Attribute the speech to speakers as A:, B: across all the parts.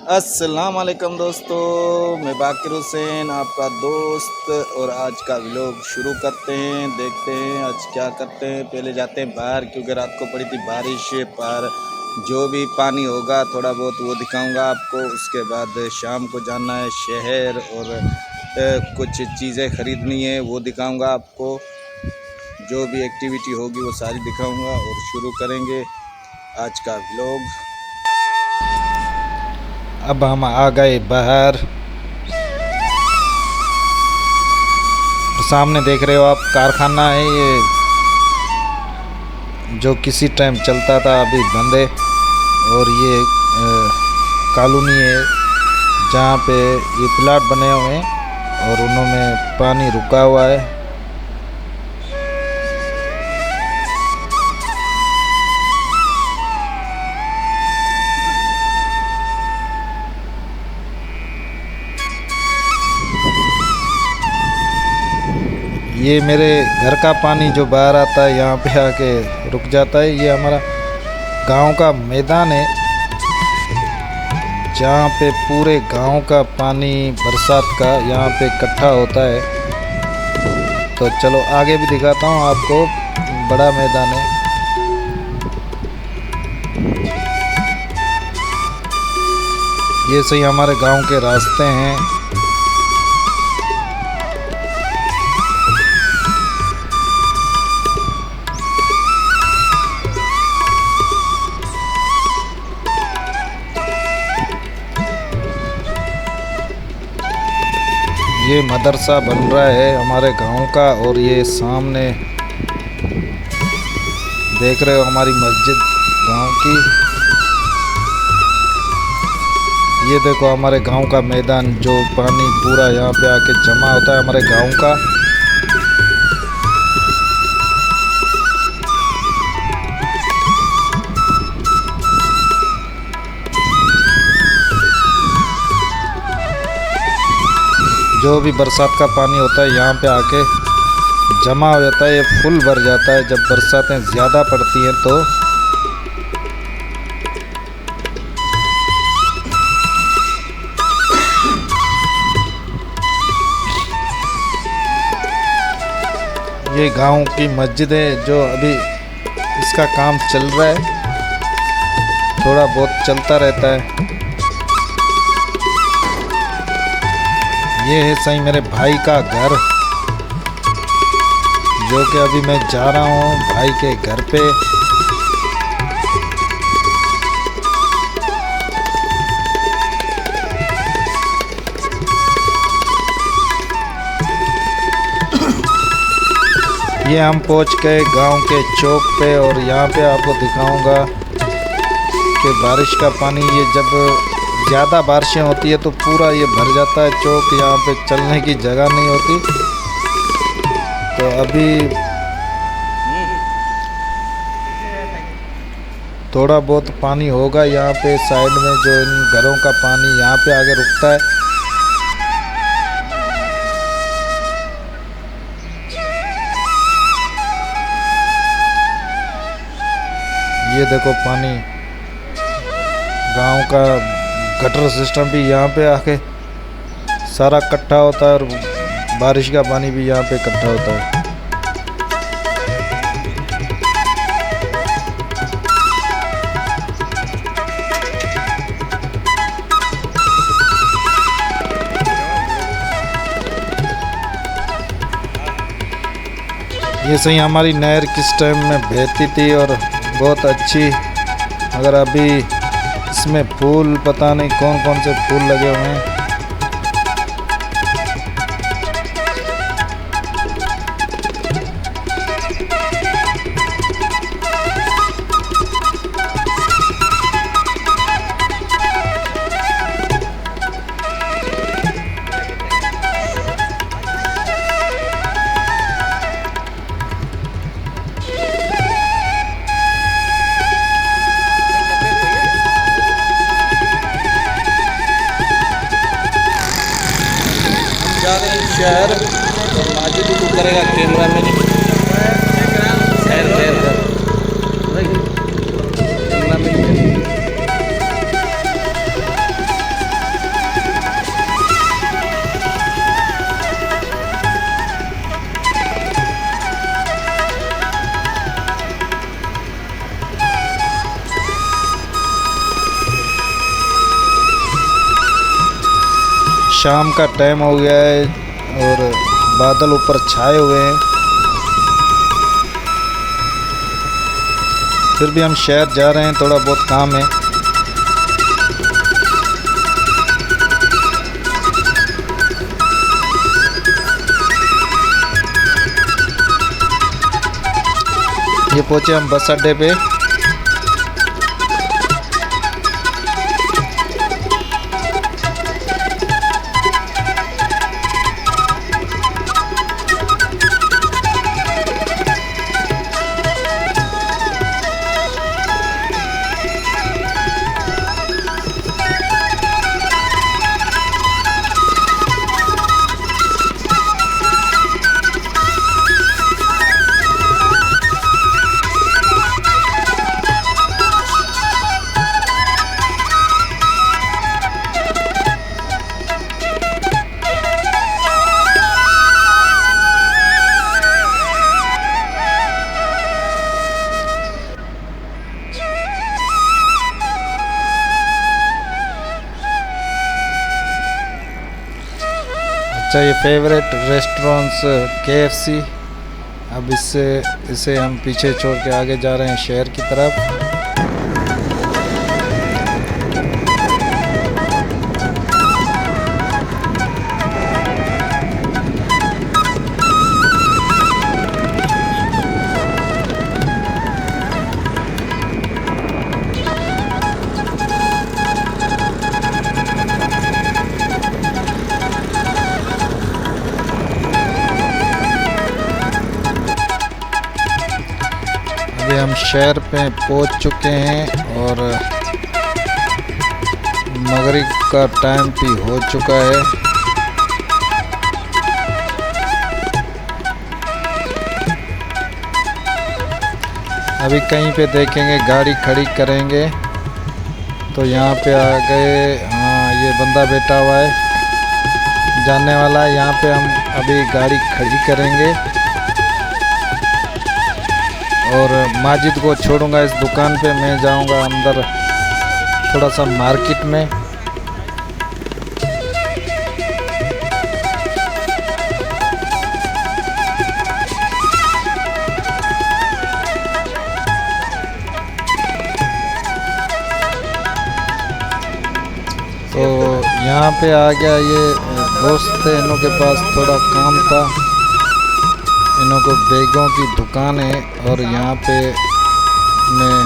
A: अस्सलाम वालेकुम दोस्तों, मैं बाकिर हुसैन आपका दोस्त और आज का व्लॉग शुरू करते हैं। देखते हैं आज क्या करते हैं। पहले जाते हैं बाहर क्योंकि रात को पड़ी थी बारिश, पर जो भी पानी होगा थोड़ा बहुत वो दिखाऊंगा आपको। उसके बाद शाम को जाना है शहर और कुछ चीज़ें ख़रीदनी है वो दिखाऊंगा आपको। जो भी एक्टिविटी होगी वो सारी दिखाऊंगा और शुरू करेंगे आज का व्लॉग। अब हम आ गए बाहर। सामने देख रहे हो आप, कारखाना है ये जो किसी टाइम चलता था, अभी बंद है। और ये कॉलोनी है जहाँ पे ये प्लाट बने हुए हैं और उनमें पानी रुका हुआ है। ये मेरे घर का पानी जो बाहर आता है यहाँ पे आके रुक जाता है। ये हमारा गांव का मैदान है जहाँ पे पूरे गांव का पानी बरसात का यहाँ पे इकट्ठा होता है। तो चलो आगे भी दिखाता हूँ आपको, बड़ा मैदान है। ये सही हमारे गांव के रास्ते हैं। ये मदरसा बन रहा है हमारे गांव का और ये सामने देख रहे हो हमारी मस्जिद गांव की। ये देखो हमारे गांव का मैदान, जो पानी पूरा यहाँ पे आके जमा होता है हमारे गांव का। जो भी बरसात का पानी होता है यहाँ पे आके जमा हो जाता है, ये फुल भर जाता है जब बरसातें ज़्यादा पड़ती हैं तो। ये गांव की मस्जिद है जो अभी इसका काम चल रहा है, थोड़ा बहुत चलता रहता है। ये है सही मेरे भाई का घर, जो कि अभी मैं जा रहा हूँ भाई के घर पे। ये हम पहुँच गए गांव के चौक पे और यहाँ पे आपको दिखाऊंगा कि बारिश का पानी, ये जब ज़्यादा बारिशें होती है तो पूरा ये भर जाता है चौक। यहाँ पे चलने की जगह नहीं होती। तो अभी थोड़ा बहुत पानी होगा यहाँ पे साइड में, जो इन घरों का पानी यहाँ पे आगे रुकता है। ये देखो पानी, गांव का गटर सिस्टम भी यहाँ पे आके सारा इकट्ठा होता है और बारिश का पानी भी यहाँ पे इकट्ठा होता है। ये सही हमारी नहर किस टाइम में बहती थी और बहुत अच्छी, मगर अभी इसमें फूल पता नहीं कौन कौन से फूल लगे हुए हैं। जा रहे हैं शहर और माजिद को करेगा कैमरा मैन। कैमरा मैन
B: शाम का टाइम हो गया है और बादल ऊपर छाए हुए हैं। फिर भी हम शहर जा रहे हैं, थोड़ा बहुत काम है। ये पहुंचे हम बस अड्डे पे। अच्छा, ये फेवरेट रेस्टोरेंट्स KFC। अब इसे हम पीछे छोड़ के आगे जा रहे हैं शहर की तरफ। अभी हम शहर पे पहुंच चुके हैं और मगरिब का टाइम भी हो चुका है। अभी कहीं पे देखेंगे गाड़ी खड़ी करेंगे तो यहाँ पे आ गए। हाँ, ये बंदा बैठा हुआ है जाने वाला है। यहाँ पे हम अभी गाड़ी खड़ी करेंगे और माजिद को छोड़ूंगा इस दुकान पे। मैं जाऊंगा अंदर थोड़ा सा मार्केट में। तो यहाँ पे आ गया ये दोस्त है, इनों के पास थोड़ा काम था। इनों को बैगों की दुकान है और यहाँ पे मैं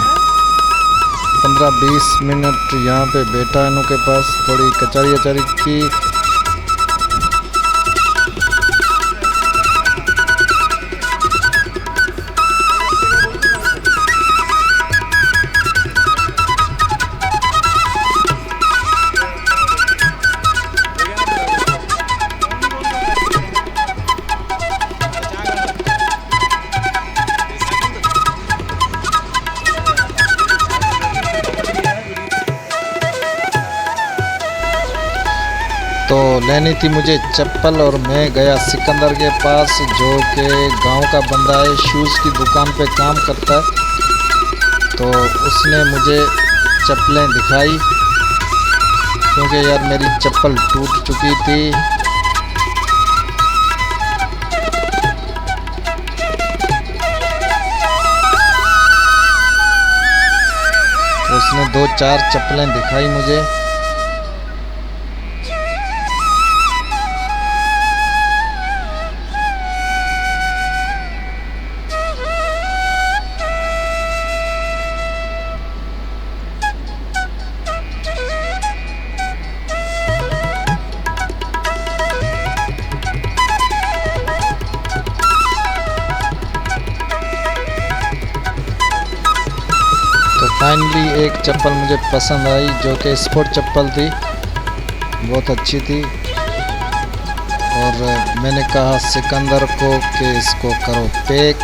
B: 15-20 मिनट यहाँ पे बैठा इनों के पास, थोड़ी कचहरी की। तो लेनी थी मुझे चप्पल और मैं गया सिकंदर के पास, जो कि गांव का बंदा है, शूज़ की दुकान पे काम करता है। तो उसने मुझे चप्पलें दिखाई क्योंकि यार मेरी चप्पल टूट चुकी थी। उसने 2-4 चप्पलें दिखाई मुझे। तो फाइनली एक चप्पल मुझे पसंद आई, जो कि स्पोर्ट चप्पल थी, बहुत अच्छी थी। और मैंने कहा सिकंदर को कि इसको करो पैक।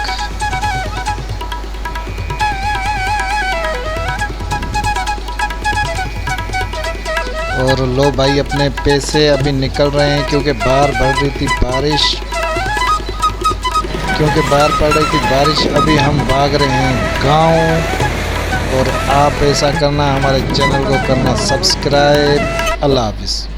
B: और लो भाई, अपने पैसे अभी निकल रहे हैं क्योंकि बाहर बढ़ रही थी बारिश। अभी हम भाग रहे हैं गांव। और आप ऐसा करना, हमारे चैनल को करना सब्सक्राइब। अल्लाह हाफिज़।